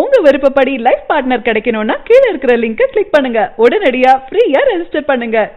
உங்க விருப்பப்படி life partner கிடைக்கணும்னா கீழ இருக்கிற லிங்கை கிளிக் பண்ணுங்க. உடனடியா ஃப்ரீயா ரெஜிஸ்டர் பண்ணுங்க.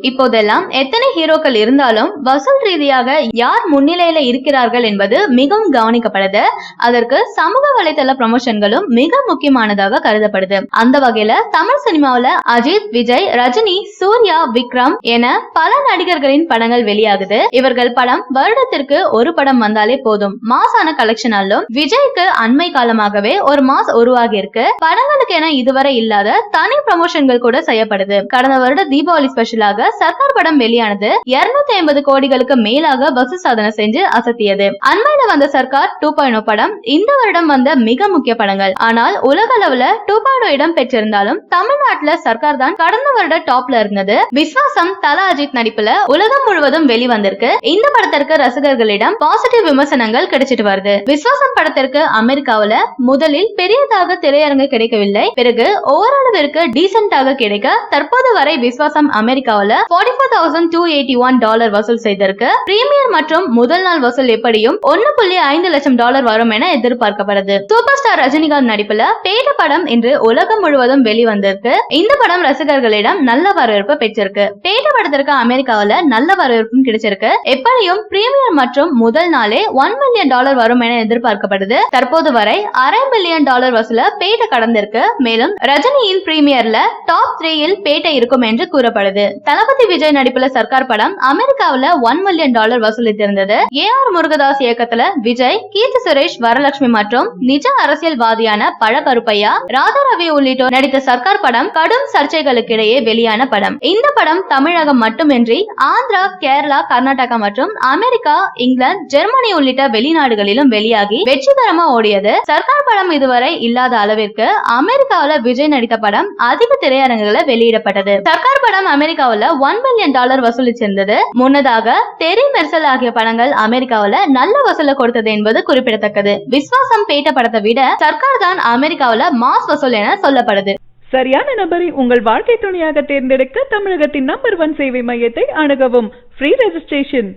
இப்போதெல்லாம் எத்தனை ஹீரோக்கள் இருந்தாலும் வசூல் ரீதியாக யார் முன்னிலையில இருக்கிறார்கள் என்பது மிகவும் கவனிக்கப்படுது. அதற்கு சமூக வலைதள ப்ரமோஷன்களும் மிக முக்கியமானதாக கருதப்படுது. அந்த வகையில தமிழ் சினிமாவில அஜித், விஜய், ரஜினி, சூர்யா, விக்ரம் என பல நடிகர்களின் படங்கள் வெளியாகுது. இவர்கள் படம் வருடத்திற்கு ஒரு படம் வந்தாலே போதும் மாசான கலெக்ஷன் ஆலும். விஜய்க்கு அண்மை காலமாகவே ஒரு மாஸ் உருவாகி இருக்கு. படங்களுக்கு என இதுவரை இல்லாத தனி ப்ரமோஷன்கள் கூட செய்யப்படுது. கடந்த வருட தீபாவளி ஸ்பெஷலாக சர்க்கார் படம் வெளியானது 250 கோடிகளுக்கு மேலாக வசூல் சாதனை செஞ்சு அசத்தியது. அண்மையில வந்த சர்க்கார் 2.0 படம் இந்த வருடம் வந்த மிக முக்கிய படங்கள். ஆனால் உலக அளவுல 2.0 இடம் பெற்றிருந்தாலும் தமிழ்நாட்டுல சர்க்கார் தான் கடந்த வருட டாப்ல இருந்தது. விஸ்வாசம் தல அஜித் நடிப்புல உலகம் முழுவதும் வெளிவந்திருக்கு. இந்த படத்திற்கு ரசிகர்களிடம் பாசிட்டிவ் விமர்சனங்கள் கிடைச்சிட்டு வருது. விஸ்வாசம் படத்திற்கு அமெரிக்காவில முதலில் பெரியதாக திரையரங்கு கிடைக்கவில்லை. பிறகு ஓரளவிற்கு டீசென்டாக கிடைக்க தற்போது வரை விஸ்வாசம் அமெரிக்காவில $44,281 வசூல் செய்திருக்கு. பிரீமியர் மற்றும் முதல் நாள் வசூல் எப்படியும் $1.5 லட்சம் வரும் என எதிர்பார்க்கப்படுது. சூப்பர் ஸ்டார் ரஜினிகாந்த் நடிப்புல பேட்ட படம் இன்று உலகம் முழுவதும் வெளிவந்திருக்கு. இந்த படம் ரசிகர்களிடம் நல்ல வரவேற்பு பெற்றிருக்கு. பேட்ட படத்திற்கு அமெரிக்காவில நல்ல வரவேற்பும் கிடைச்சிருக்கு. எப்படியும் பிரீமியர் மற்றும் முதல் நாளே $1 மில்லியன் வரும் என எதிர்பார்க்கப்படுது. தற்போது வரை $500 மில்லியன் வசூல பேட்ட கடந்திருக்கு. மேலும் ரஜினியின் பிரீமியர்ல டாப் 3 பேட்ட இருக்கும் என்று கூறப்படுது. தளபதி விஜய் நடிப்புல சர்க்கார் படம் அமெரிக்காவில $1 மில்லியன் வசூலித்திருந்தது. AR முருகதாஸ் இயக்கத்துல விஜய், கீர்த்தி சுரேஷ், வரலட்சுமி மற்றும் நிஜ அரசியல்வாதியான பழகருப்பையா, ராதாரவி உள்ளிட்டோர் நடித்த சர்க்கார் படம் கடும் சர்ச்சைகளுக்கிடையே வெளியான படம். இந்த படம் தமிழகம் மட்டுமின்றி ஆந்திரா, கேரளா, கர்நாடகா மற்றும் அமெரிக்கா, இங்கிலாந்து, ஜெர்மனி உள்ளிட்ட வெளிநாடுகளிலும் வெளியாகி வெற்றிகரமா ஓடியது. சர்க்கார் படம் இதுவரை இல்லாத அளவிற்கு அமெரிக்காவில விஜய் நடித்த படம் அதிக திரையரங்குகளை வெளியிடப்பட்டது. சர்க்கார் படம் அமெரிக்காவில $1 மில்லியன் வசூலிச்சிருந்தது. முன்னதாக தெரி, மெர்சல் ஆகிய படங்கள் அமெரிக்காவில நல்ல வசூலை கொடுத்தது என்பது குறிப்பிடத்தக்கது. விஸ்வாசம் பேட்ட படத்தை விட சர்க்கார் தான் அமெரிக்காவில மாஸ் வசூல் என சொல்லப்படுது. சரியான நபரை உங்கள் வாழ்க்கை துணையாக தேர்ந்தெடுக்க தமிழகத்தின் நம்பர் 1 சேவை மையத்தை அணுகவும். Free registration.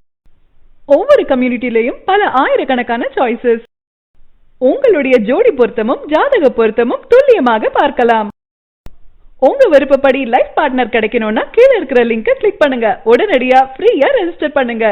ஒவ்வொரு கம்யூனிட்டிலையும் பல ஆயிரக்கணக்கான சாய்ஸஸ். உங்களுடைய ஜோடி பொருத்தமும் ஜாதக பொருத்தமும் துல்லியமாக பார்க்கலாம். உங்க விருப்பப்படி லைஃப் பார்ட்னர் கிடைக்கணும்னா கீழ இருக்கிற லிங்கை கிளிக் பண்ணுங்க. உடனடியா ஃப்ரீயா ரெஜிஸ்டர் பண்ணுங்க.